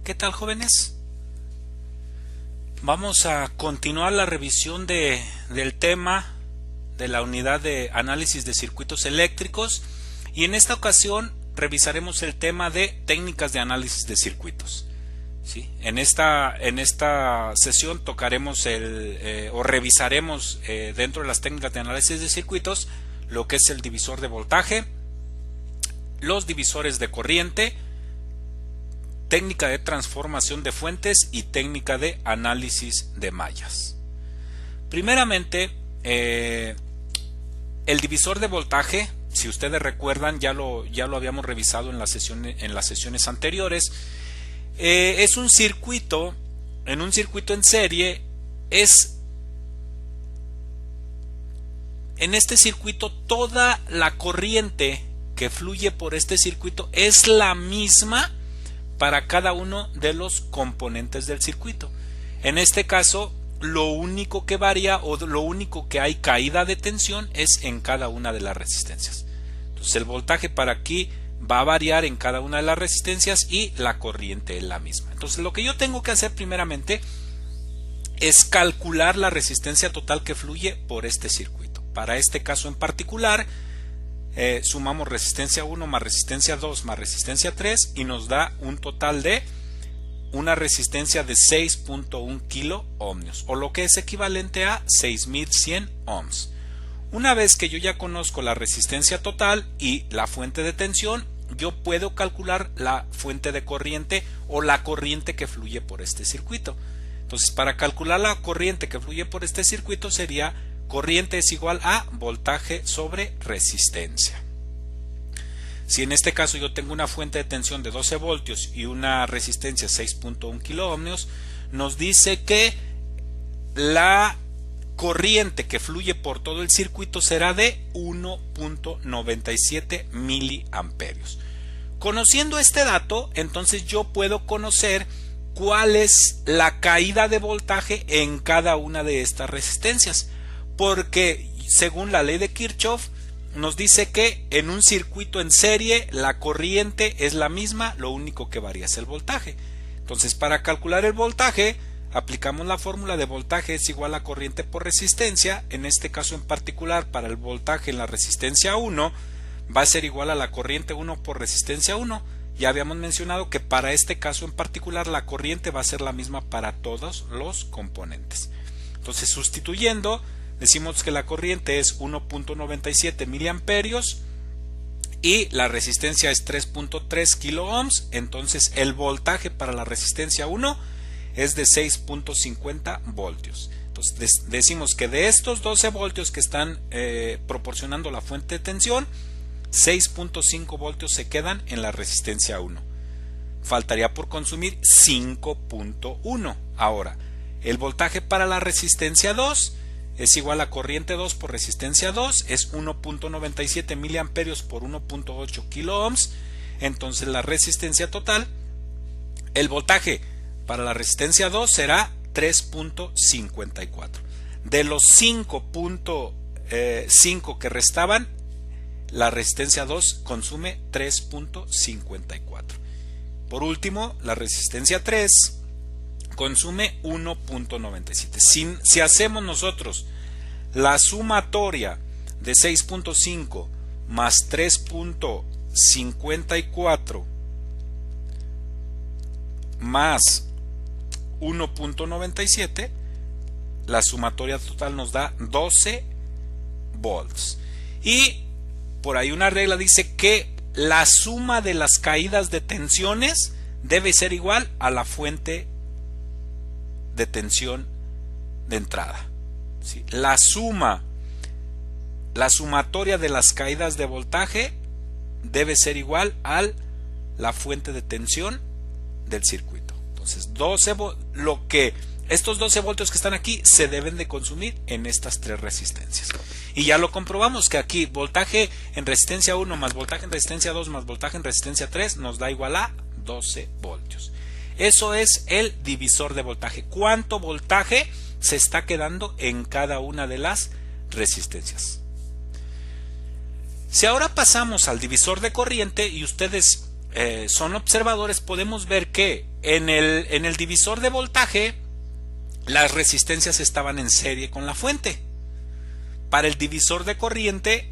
¿Qué tal, jóvenes? Vamos a continuar la revisión del tema de la unidad de análisis de circuitos eléctricos y en esta ocasión revisaremos el tema de técnicas de análisis de circuitos. ¿Sí? En esta sesión tocaremos o revisaremos dentro de las técnicas de análisis de circuitos lo que es el divisor de voltaje, los divisores de corriente, técnica de transformación de fuentes y técnica de análisis de mallas. Primeramente, el divisor de voltaje, si ustedes recuerdan, ya lo habíamos revisado en las sesiones anteriores. Es un circuito, en serie, en este circuito toda la corriente que fluye por este circuito es la misma para cada uno de los componentes del circuito. En este caso, lo único que varía o lo único que hay caída de tensión es en cada una de las resistencias. Entonces el voltaje para aquí va a variar en cada una de las resistencias y la corriente es la misma. Entonces lo que yo tengo que hacer primeramente es calcular la resistencia total que fluye por este circuito. Para este caso en particular, sumamos resistencia 1 más resistencia 2 más resistencia 3 y nos da un total de una resistencia de 6.1 kilo ohmios, o lo que es equivalente a 6100 ohms. Una vez que yo ya conozco la resistencia total y la fuente de tensión, yo puedo calcular la fuente de corriente o la corriente que fluye por este circuito. Entonces, para calcular la corriente que fluye por este circuito sería corriente es igual a voltaje sobre resistencia. Si en este caso yo tengo una fuente de tensión de 12 voltios y una resistencia 6.1 kilo ohmios, nos dice que la corriente que fluye por todo el circuito será de 1.97 miliamperios. Conociendo este dato, entonces yo puedo conocer cuál es la caída de voltaje en cada una de estas resistencias, porque según la ley de Kirchhoff nos dice que en un circuito en serie la corriente es la misma, lo único que varía es el voltaje. Entonces, para calcular el voltaje aplicamos la fórmula de voltaje es igual a corriente por resistencia. En este caso en particular, para el voltaje en la resistencia 1 va a ser igual a la corriente 1 por resistencia 1. Ya habíamos mencionado que para este caso en particular la corriente va a ser la misma para todos los componentes. Entonces, sustituyendo, decimos que la corriente es 1.97 miliamperios y la resistencia es 3.3 kilo ohms. Entonces el voltaje para la resistencia 1 es de 6.50 voltios. Entonces decimos que de estos 12 voltios que están proporcionando la fuente de tensión, 6.5 voltios se quedan en la resistencia 1. Faltaría por consumir 5.1. Ahora, el voltaje para la resistencia 2 es igual a corriente 2 por resistencia 2, es 1.97 miliamperios por 1.8 kilo ohms. Entonces la resistencia total, el voltaje para la resistencia 2 será 3.54. De los 5.5 que restaban, la resistencia 2 consume 3.54. Por último, la resistencia 3 consume 1.97. Si hacemos nosotros la sumatoria de 6.5 más 3.54 más 1.97, la sumatoria total nos da 12 volts. Y por ahí una regla dice que la suma de las caídas de tensiones debe ser igual a la fuente de tensión de entrada. ¿Sí? La sumatoria de las caídas de voltaje debe ser igual a la fuente de tensión del circuito. Entonces, estos 12 voltios que están aquí se deben de consumir en estas tres resistencias. Y ya lo comprobamos que aquí voltaje en resistencia 1 más voltaje en resistencia 2 más voltaje en resistencia 3 nos da igual a 12 voltios. Eso es el divisor de voltaje. ¿Cuánto voltaje se está quedando en cada una de las resistencias? Si ahora pasamos al divisor de corriente y ustedes son observadores, podemos ver que en el divisor de voltaje las resistencias estaban en serie con la fuente. Para el divisor de corriente,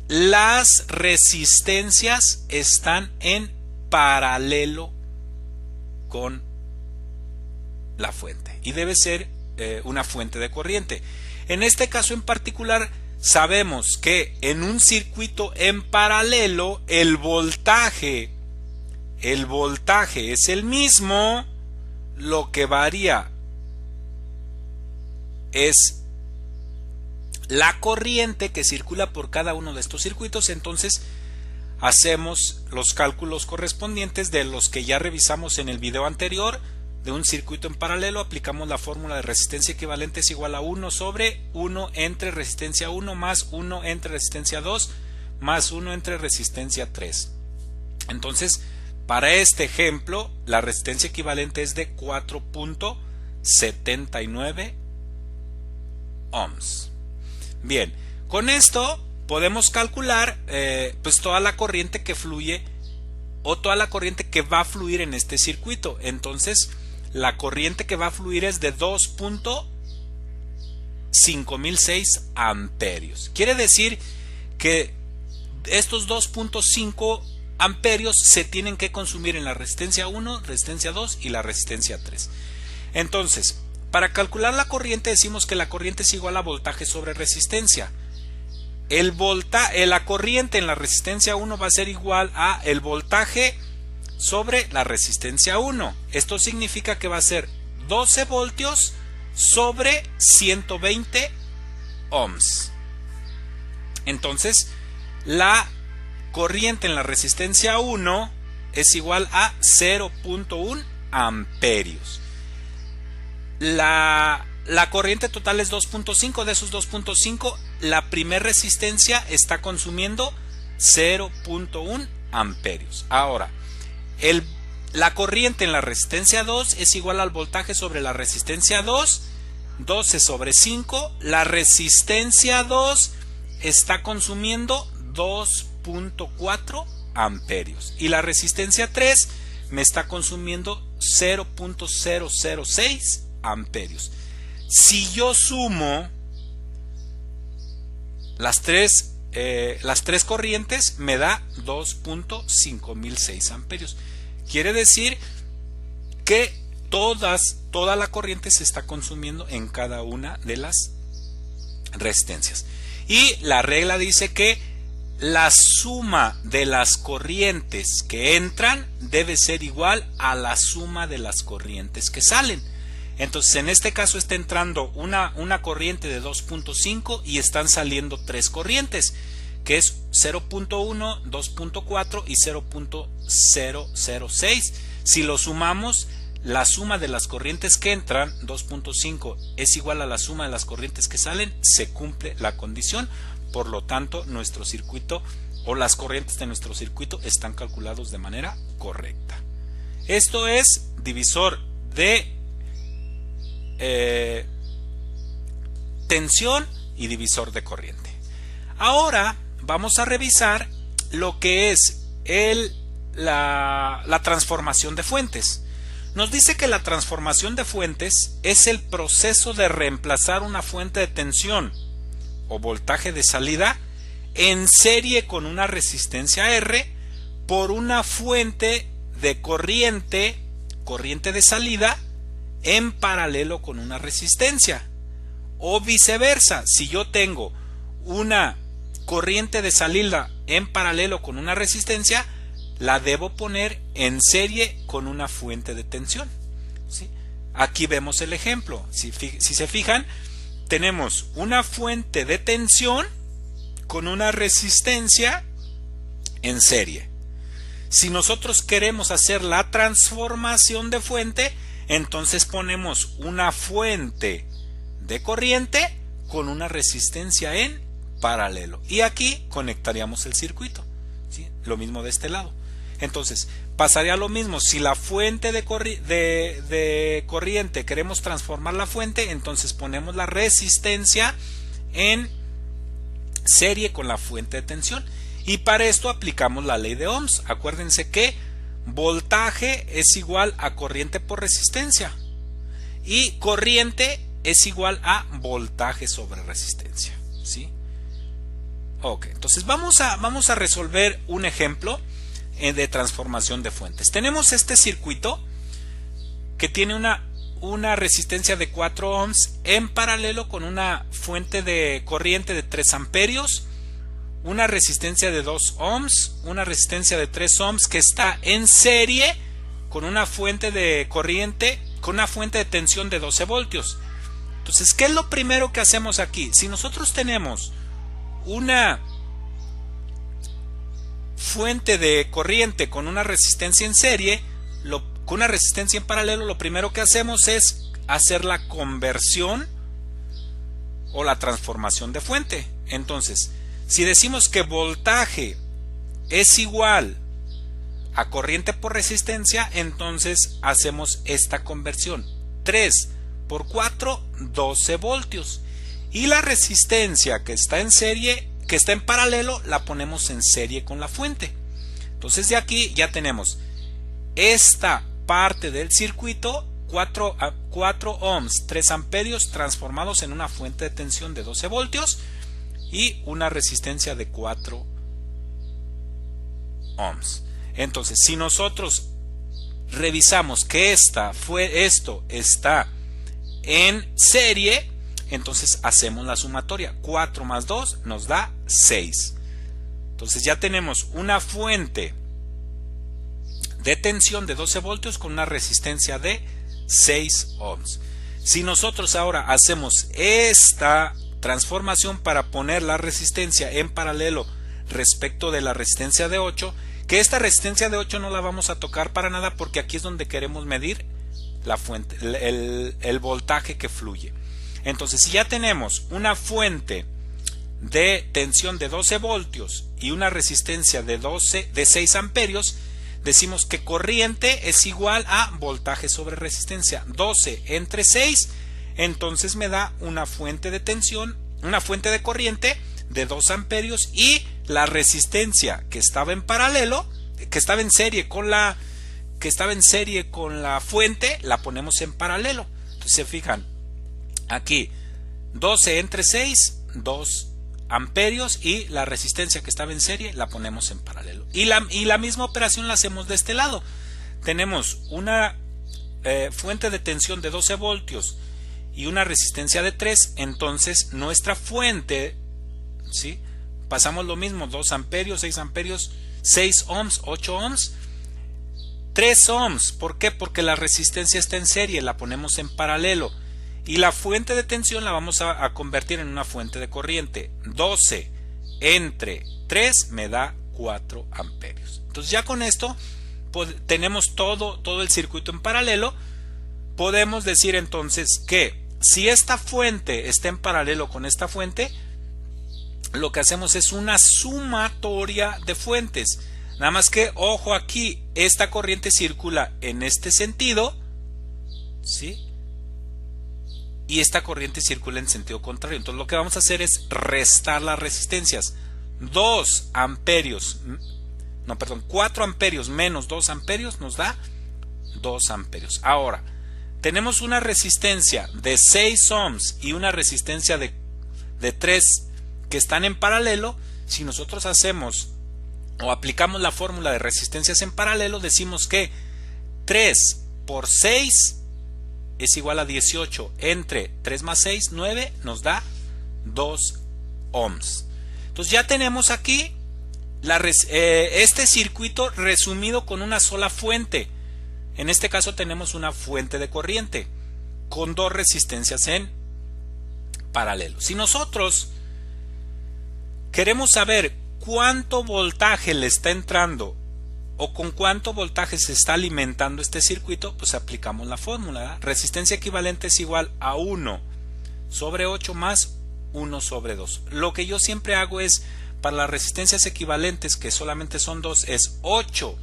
las resistencias están en paralelo con la fuente y debe ser una fuente de corriente. En este caso en particular, sabemos que en un circuito en paralelo el voltaje es el mismo, lo que varía es la corriente que circula por cada uno de estos circuitos. Entonces hacemos los cálculos correspondientes de los que ya revisamos en el video anterior. De un circuito en paralelo aplicamos la fórmula de resistencia equivalente es igual a 1 sobre 1 entre resistencia 1 más 1 entre resistencia 2 más 1 entre resistencia 3. Entonces, para este ejemplo, la resistencia equivalente es de 4.79 ohms. Bien, con esto podemos calcular pues toda la corriente que fluye o toda la corriente que va a fluir en este circuito. Entonces, la corriente que va a fluir es de 2.5006 amperios. Quiere decir que estos 2.5 amperios se tienen que consumir en la resistencia 1, resistencia 2 y la resistencia 3. Entonces, para calcular la corriente decimos que la corriente es igual a voltaje sobre resistencia. La corriente en la resistencia 1 va a ser igual a el voltaje sobre la resistencia 1. Esto significa que va a ser 12 voltios sobre 120 ohms. Entonces, la corriente en la resistencia 1 es igual a 0.1 amperios. La corriente total es 2.5. De esos 2.5, la primera resistencia está consumiendo 0.1 amperios. Ahora, la corriente en la resistencia 2 es igual al voltaje sobre la resistencia 2, 12 sobre 5. La resistencia 2 está consumiendo 2.4 amperios y la resistencia 3 me está consumiendo 0.006 amperios. Si yo sumo las tres corrientes, me da 2.5006 amperios. Quiere decir que toda la corriente se está consumiendo en cada una de las resistencias. Y la regla dice que la suma de las corrientes que entran debe ser igual a la suma de las corrientes que salen. Entonces, en este caso está entrando una corriente de 2.5 y están saliendo tres corrientes, que es 0.1, 2.4 y 0.006. Si lo sumamos, la suma de las corrientes que entran, 2.5, es igual a la suma de las corrientes que salen, se cumple la condición. Por lo tanto, nuestro circuito o las corrientes de nuestro circuito están calculados de manera correcta. Esto es divisor de tensión y divisor de corriente. Ahora vamos a revisar lo que es la transformación de fuentes. Nos dice que la transformación de fuentes es el proceso de reemplazar una fuente de tensión o voltaje de salida en serie con una resistencia R por una fuente de corriente de salida en paralelo con una resistencia, o viceversa. Si yo tengo una corriente de salida en paralelo con una resistencia, la debo poner en serie con una fuente de tensión. ¿Sí? Aquí vemos el ejemplo. Si se fijan, tenemos una fuente de tensión con una resistencia en serie. Si nosotros queremos hacer la transformación de fuente, entonces ponemos una fuente de corriente con una resistencia en paralelo. Y aquí conectaríamos el circuito. ¿Sí? Lo mismo de este lado. Entonces, pasaría lo mismo. Si la fuente de corriente queremos transformar la fuente, entonces ponemos la resistencia en serie con la fuente de tensión. Y para esto aplicamos la ley de Ohms. Acuérdense que voltaje es igual a corriente por resistencia y corriente es igual a voltaje sobre resistencia, ¿sí? Ok, entonces vamos a resolver un ejemplo de transformación de fuentes. Tenemos este circuito que tiene una resistencia de 4 ohms en paralelo con una fuente de corriente de 3 amperios, una resistencia de 2 ohms, una resistencia de 3 ohms que está en serie con una fuente de corriente, con una fuente de tensión de 12 voltios. Entonces, ¿qué es lo primero que hacemos aquí? Si nosotros tenemos una fuente de corriente con una resistencia en serie, con una resistencia en paralelo, lo primero que hacemos es hacer la conversión o la transformación de fuente. Entonces, si decimos que voltaje es igual a corriente por resistencia, entonces hacemos esta conversión. 3 por 4, 12 voltios. Y la resistencia que está en serie, que está en paralelo, la ponemos en serie con la fuente. Entonces de aquí ya tenemos esta parte del circuito, 4 ohms, 3 amperios transformados en una fuente de tensión de 12 voltios y una resistencia de 4 ohms. Entonces, si nosotros revisamos que esto está en serie, entonces hacemos la sumatoria. 4 más 2 nos da 6. Entonces ya tenemos una fuente de tensión de 12 voltios con una resistencia de 6 ohms. Si nosotros ahora hacemos esta transformación para poner la resistencia en paralelo respecto de la resistencia de 8, que esta resistencia de 8 no la vamos a tocar para nada porque aquí es donde queremos medir la fuente, el voltaje que fluye. Entonces, si ya tenemos una fuente de tensión de 12 voltios y una resistencia de 6 amperios, decimos que corriente es igual a voltaje sobre resistencia. 12 entre 6, entonces me da una fuente de tensión, una fuente de corriente de 2 amperios y la resistencia que estaba en paralelo, que estaba en serie con la fuente, la ponemos en paralelo. Entonces se fijan, aquí 12 entre 6, 2 amperios y la resistencia que estaba en serie la ponemos en paralelo. Y la misma operación la hacemos de este lado. Tenemos una fuente de tensión de 12 voltios y una resistencia de 3, entonces nuestra fuente, ¿sí? Pasamos lo mismo, 2 amperios, 6 amperios, 6 ohms, 8 ohms, 3 ohms. ¿Por qué? Porque la resistencia está en serie, la ponemos en paralelo. Y la fuente de tensión la vamos a convertir en una fuente de corriente. 12 entre 3 me da 4 amperios. Entonces ya con esto tenemos todo el circuito en paralelo. Podemos decir entonces que si esta fuente está en paralelo con esta fuente, lo que hacemos es una sumatoria de fuentes. Nada más que, ojo aquí, esta corriente circula en este sentido, ¿sí? Y esta corriente circula en sentido contrario. Entonces lo que vamos a hacer es restar las resistencias. 4 amperios menos 2 amperios nos da 2 amperios. Ahora, tenemos una resistencia de 6 ohms y una resistencia de 3 que están en paralelo. Si nosotros hacemos o aplicamos la fórmula de resistencias en paralelo, decimos que 3 por 6 es igual a 18 entre 3 más 6, 9, nos da 2 ohms. Entonces ya tenemos aquí este circuito resumido con una sola fuente. En este caso tenemos una fuente de corriente con 2 resistencias en paralelo. Si nosotros queremos saber cuánto voltaje le está entrando o con cuánto voltaje se está alimentando este circuito, pues aplicamos la fórmula, ¿verdad? Resistencia equivalente es igual a 1 sobre 8 más 1 sobre 2. Lo que yo siempre hago es, para las resistencias equivalentes, que solamente son 2, es 8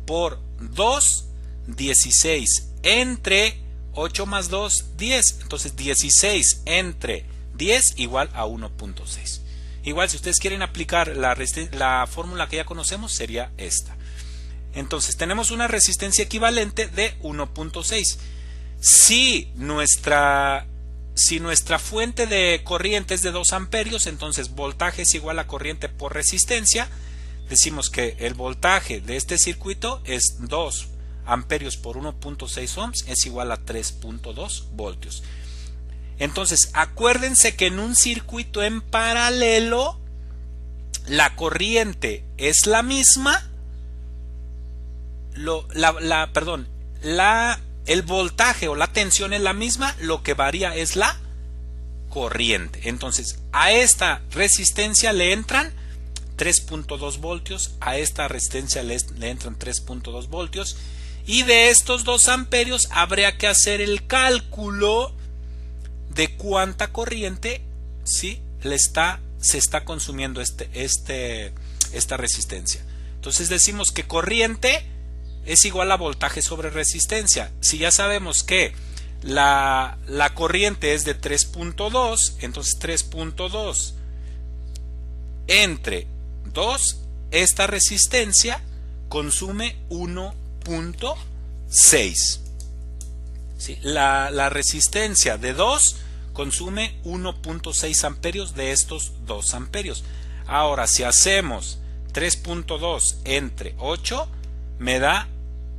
por 2, 16 entre 8 más 2, 10. Entonces 16 entre 10 igual a 1.6. Igual, si ustedes quieren aplicar la fórmula que ya conocemos, sería esta. Entonces tenemos una resistencia equivalente de 1.6. Si nuestra fuente de corriente es de 2 amperios, entonces voltaje es igual a corriente por resistencia. Decimos que el voltaje de este circuito es 2 amperios por 1.6 ohms, es igual a 3.2 voltios. Entonces acuérdense que en un circuito en paralelo la corriente es la misma, el voltaje o la tensión es la misma, lo que varía es la corriente. Entonces a esta resistencia le entran 3.2 voltios, a esta resistencia le entran 3.2 voltios, y de estos 2 amperios habría que hacer el cálculo de cuánta corriente, ¿sí?, se está consumiendo esta resistencia. Entonces decimos que corriente es igual a voltaje sobre resistencia. Si ya sabemos que la corriente es de 3.2, entonces 3.2 entre 2, esta resistencia consume 1.6. ¿Sí? La resistencia de 2 consume 1.6 amperios de estos 2 amperios. Ahora, si hacemos 3.2 entre 8, me da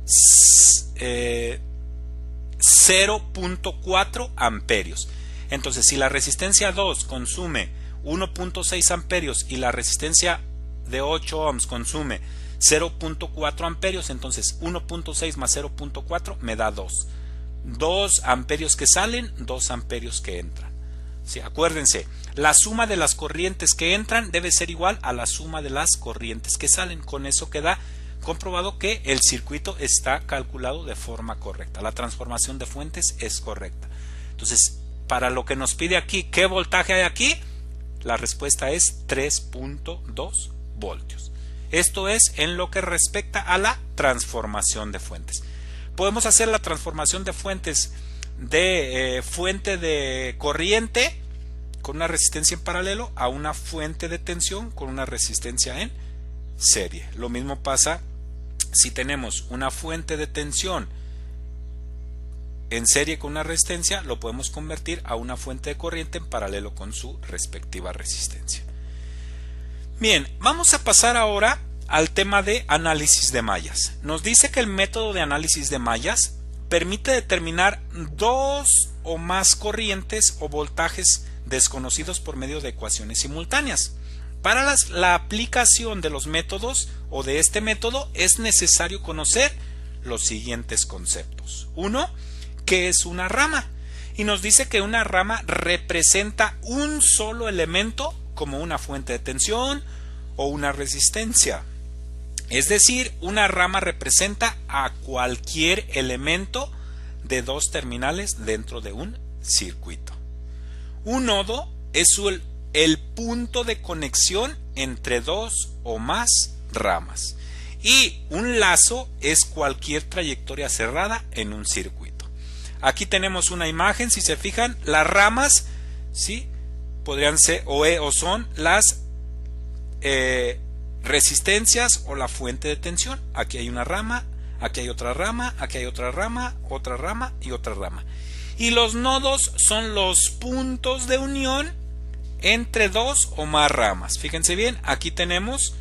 0.4 amperios. Entonces, si la resistencia 2 consume 1.6 amperios y la resistencia de 8 ohms consume 0.4 amperios, entonces 1.6 más 0.4 me da 2. 2 amperios que salen, 2 amperios que entran. ¿Sí? Acuérdense, la suma de las corrientes que entran debe ser igual a la suma de las corrientes que salen. Con eso queda comprobado que el circuito está calculado de forma correcta. La transformación de fuentes es correcta. Entonces, para lo que nos pide aquí, ¿qué voltaje hay aquí? La respuesta es 3.2 voltios. Esto es en lo que respecta a la transformación de fuentes. Podemos hacer la transformación de fuentes de fuente de corriente con una resistencia en paralelo a una fuente de tensión con una resistencia en serie. Lo mismo pasa si tenemos una fuente de tensión en serie con una resistencia, lo podemos convertir a una fuente de corriente en paralelo con su respectiva resistencia. Bien, vamos a pasar ahora al tema de análisis de mallas. Nos dice que el método de análisis de mallas permite determinar 2 o más corrientes o voltajes desconocidos por medio de ecuaciones simultáneas. Para la aplicación de los métodos o de este método es necesario conocer los siguientes conceptos. 1. ¿Qué es una rama? Y nos dice que una rama representa un solo elemento como una fuente de tensión o una resistencia. Es decir, una rama representa a cualquier elemento de 2 terminales dentro de un circuito. Un nodo es el punto de conexión entre 2 o más ramas. Y un lazo es cualquier trayectoria cerrada en un circuito. Aquí tenemos una imagen, si se fijan, las ramas, ¿sí?, podrían ser o son las resistencias o la fuente de tensión. Aquí hay una rama, aquí hay otra rama, aquí hay otra rama y otra rama. Y los nodos son los puntos de unión entre 2 o más ramas. Fíjense bien, aquí tenemos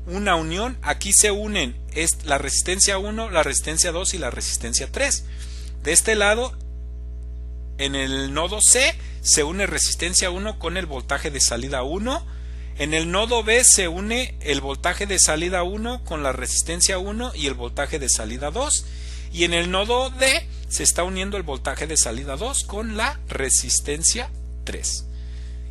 una unión, aquí se unen la resistencia 1, la resistencia 2 y la resistencia 3. De este lado, en el nodo C, se une resistencia 1 con el voltaje de salida 1. En el nodo B se une el voltaje de salida 1 con la resistencia 1 y el voltaje de salida 2. Y en el nodo D se está uniendo el voltaje de salida 2 con la resistencia 3.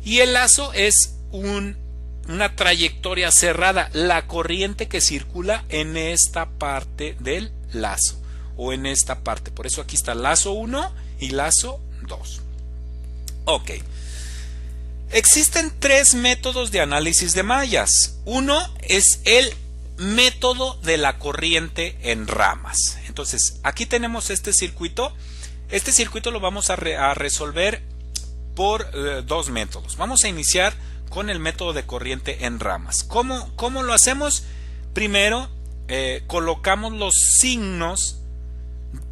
Y el lazo es una trayectoria cerrada, la corriente que circula en esta parte del lazo o en esta parte. Por eso aquí está lazo 1 y lazo 2. Ok. Existen 3 métodos de análisis de mallas. Uno es el método de la corriente en ramas. Entonces, aquí tenemos este circuito. Este circuito lo vamos a resolver por 2 métodos. Vamos a iniciar con el método de corriente en ramas. ¿Cómo lo hacemos? Primero, colocamos los signos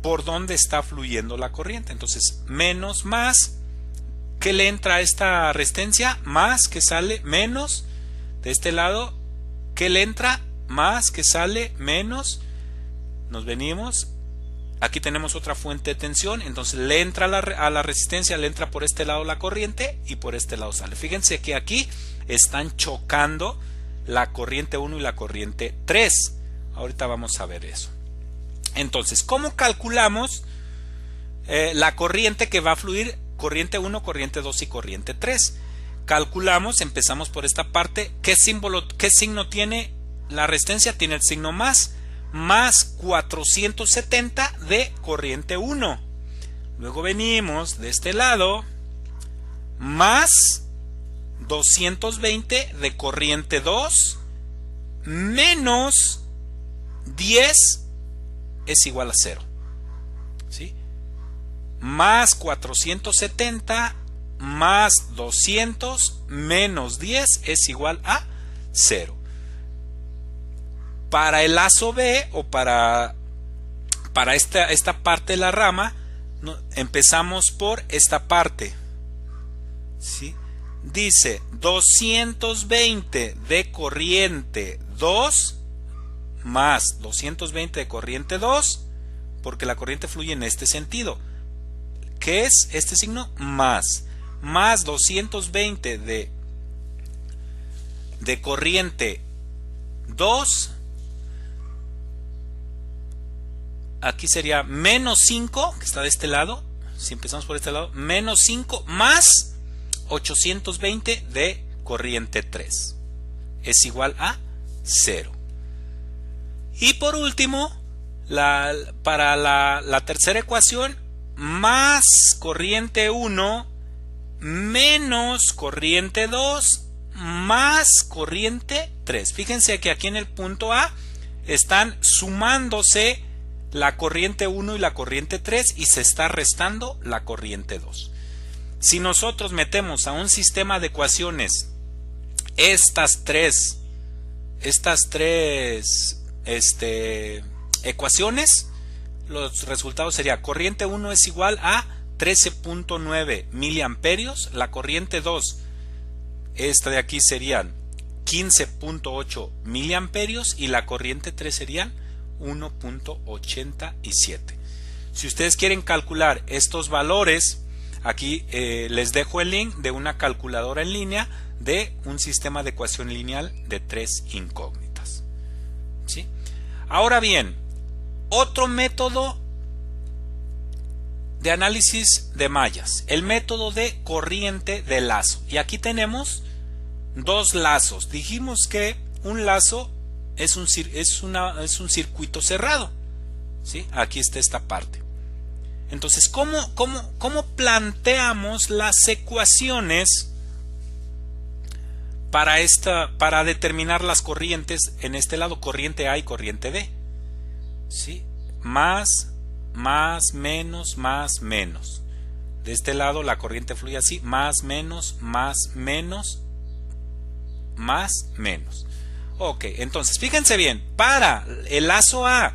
por donde está fluyendo la corriente. Entonces, menos, más, ¿qué le entra a esta resistencia? Más, que sale, menos. De este lado, ¿qué le entra? Más, que sale, menos. Nos venimos. Aquí tenemos otra fuente de tensión. Entonces, le entra a la resistencia, le entra por este lado la corriente y por este lado sale. Fíjense que aquí están chocando la corriente 1 y la corriente 3. Ahorita vamos a ver eso. Entonces, ¿cómo calculamos la corriente que va a fluir? Corriente 1, corriente 2 y corriente 3. Calculamos, empezamos por esta parte. ¿Qué signo tiene la resistencia? Tiene el signo más 470 de corriente 1. Luego venimos de este lado, más 220 de corriente 2, menos 10 es igual a 0. ¿Sí? Más 470 más 200 menos 10 es igual a 0. Para el lazo B o para esta parte de la rama, empezamos por esta parte. ¿Sí? Dice 220 de corriente 2 más 220 de corriente 2, porque la corriente fluye en este sentido. ¿Qué es este signo? Más 220 de corriente 2. Aquí sería menos 5, que está de este lado. Si empezamos por este lado, menos 5 más 820 de corriente 3 es igual a 0. Y por último, para la tercera ecuación, más corriente 1 menos corriente 2 más corriente 3. Fíjense que aquí en el punto A están sumándose la corriente 1 y la corriente 3 y se está restando la corriente 2. Si nosotros metemos a un sistema de ecuaciones estas tres ecuaciones, los resultados serían: corriente 1 es igual a 13.9 miliamperios, la corriente 2, esta de aquí, serían 15.8 miliamperios y la corriente 3 serían 1.87. Si ustedes quieren calcular estos valores, aquí les dejo el link de una calculadora en línea de un sistema de ecuación lineal de 3 incógnitas. ¿Sí? Ahora bien, otro método de análisis de mallas, el método de corriente de lazo. Y aquí tenemos dos lazos. Dijimos que un lazo es un circuito cerrado. ¿Sí? Aquí está esta parte. Entonces, ¿cómo planteamos las ecuaciones para determinar las corrientes en este lado, corriente A y corriente B? ¿Sí? Más, menos, más, menos. De este lado la corriente fluye así: más, menos, más, menos, más, menos. Ok, entonces fíjense bien, para el lazo A,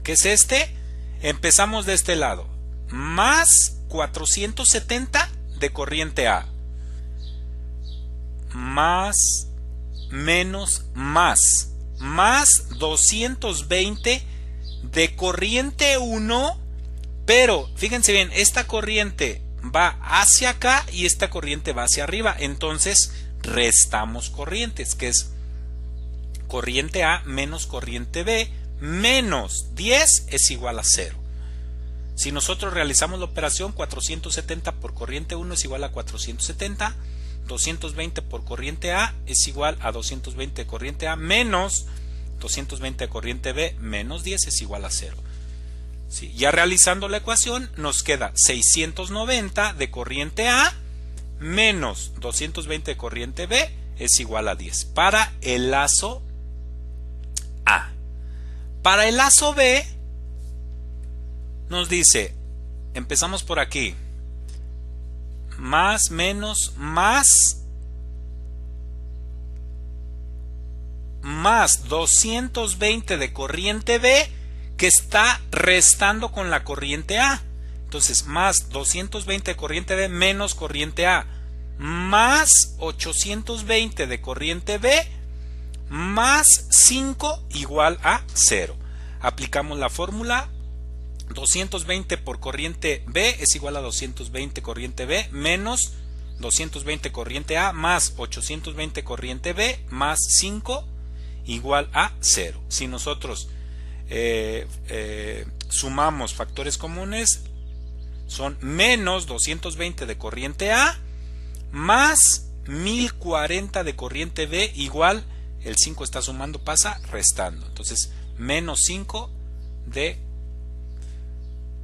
que es este, empezamos de este lado: más 470 de corriente A, más, menos, más 220 de corriente 1, pero fíjense bien, esta corriente va hacia acá y esta corriente va hacia arriba, entonces restamos corrientes, que es corriente A menos corriente B, menos 10 es igual a 0. Si nosotros realizamos la operación, 470 por corriente 1 es igual a 470, 220 por corriente A es igual a 220 de corriente A menos 220 de corriente B menos 10 es igual a 0. ¿Sí? Ya realizando la ecuación nos queda 690 de corriente A menos 220 de corriente B es igual a 10 para el lazo A. Para el lazo B nos dice, empezamos por aquí, más, menos, más más 220 de corriente B que está restando con la corriente A. Entonces, más 220 de corriente B menos corriente A, más 820 de corriente B, más 5 igual a 0. Aplicamos la fórmula. 220 por corriente B es igual a 220 corriente B menos 220 corriente A más 820 corriente B más 5 igual a 0. Si nosotros sumamos factores comunes, son menos 220 de corriente A más 1040 de corriente B igual, el 5 está sumando, pasa restando. Entonces, menos 5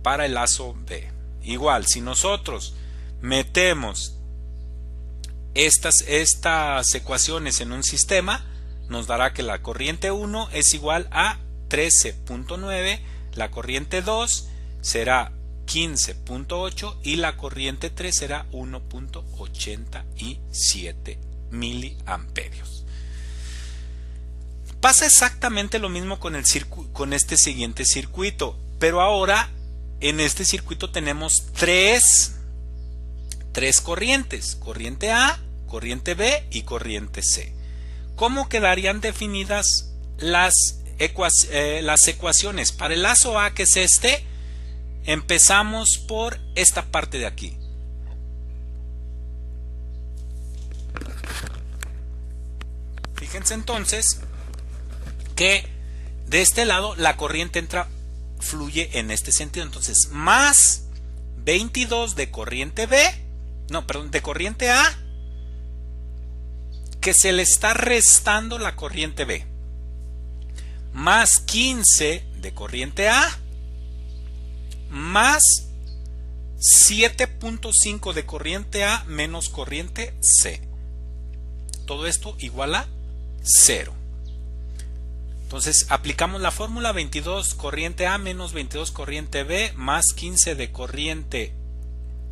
para el lazo B. Igual, si nosotros metemos estas ecuaciones en un sistema, nos dará que la corriente 1 es igual a 13.9, la corriente 2 será 15.8 y la corriente 3 será 1.87 miliamperios. Pasa exactamente lo mismo con este siguiente circuito, pero ahora en este circuito tenemos tres corrientes: corriente A, corriente B y corriente C. ¿Cómo quedarían definidas las ecuaciones? Para el lazo A, que es este, empezamos por esta parte de aquí. Fíjense entonces que de este lado la corriente fluye en este sentido. Entonces, más 22 de corriente B, de corriente A, que se le está restando la corriente B, más 15 de corriente A, más 7.5 de corriente A menos corriente C. Todo esto igual a 0. Entonces aplicamos la fórmula: 22 corriente A menos 22 corriente B más 15 de corriente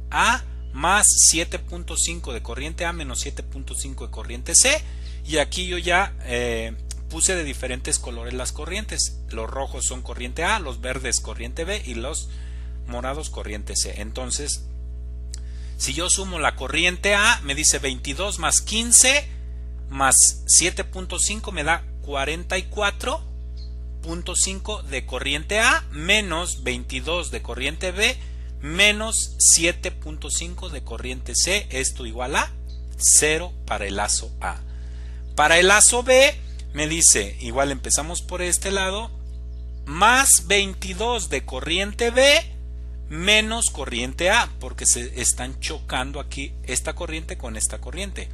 A más 7.5 de corriente A menos 7.5 de corriente C. Y aquí yo ya puse de diferentes colores las corrientes. Los rojos son corriente A, los verdes corriente B y los morados corriente C. Entonces, si yo sumo la corriente A, me dice 22 más 15 más 7.5 me da 44.5 de corriente A menos 22 de corriente B menos 7.5 de corriente C. Esto igual a 0 para el lazo A. Para el lazo B me dice, igual empezamos por este lado, más 22 de corriente B menos corriente A, porque se están chocando aquí esta corriente con esta corriente.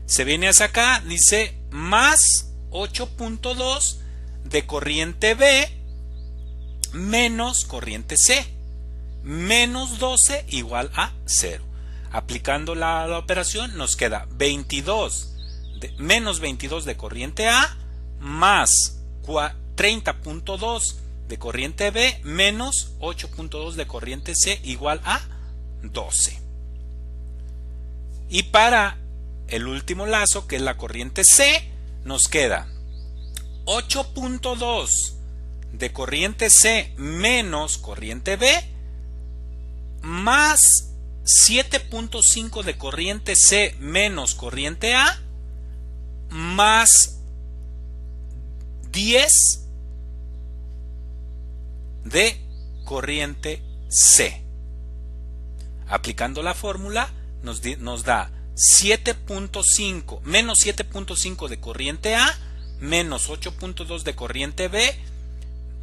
Se viene hacia acá, dice más 8.2 de corriente B menos corriente C, menos 12 igual a 0. Aplicando la operación nos queda menos 22 de corriente A más 30.2 de corriente B menos 8.2 de corriente C igual a 12. Y para el último lazo, que es la corriente C, nos queda 8.2 de corriente C menos corriente B más 7.5 de corriente C menos corriente A más 10 de corriente C. Aplicando la fórmula nos da 7.5 menos 7.5 de corriente A menos 8.2 de corriente B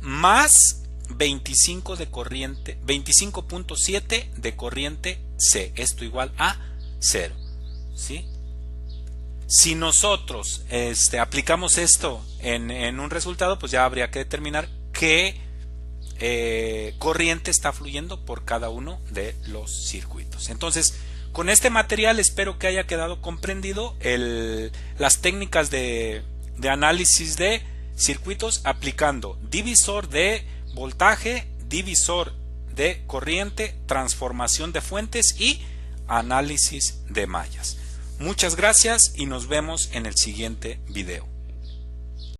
más 25.7 de corriente C. Esto igual a 0. ¿Sí? Si nosotros aplicamos esto en un resultado, pues ya habría que determinar qué corriente está fluyendo por cada uno de los circuitos. Entonces, con este material espero que haya quedado comprendido las técnicas de análisis de circuitos aplicando divisor de voltaje, divisor de corriente, transformación de fuentes y análisis de mallas. Muchas gracias y nos vemos en el siguiente video.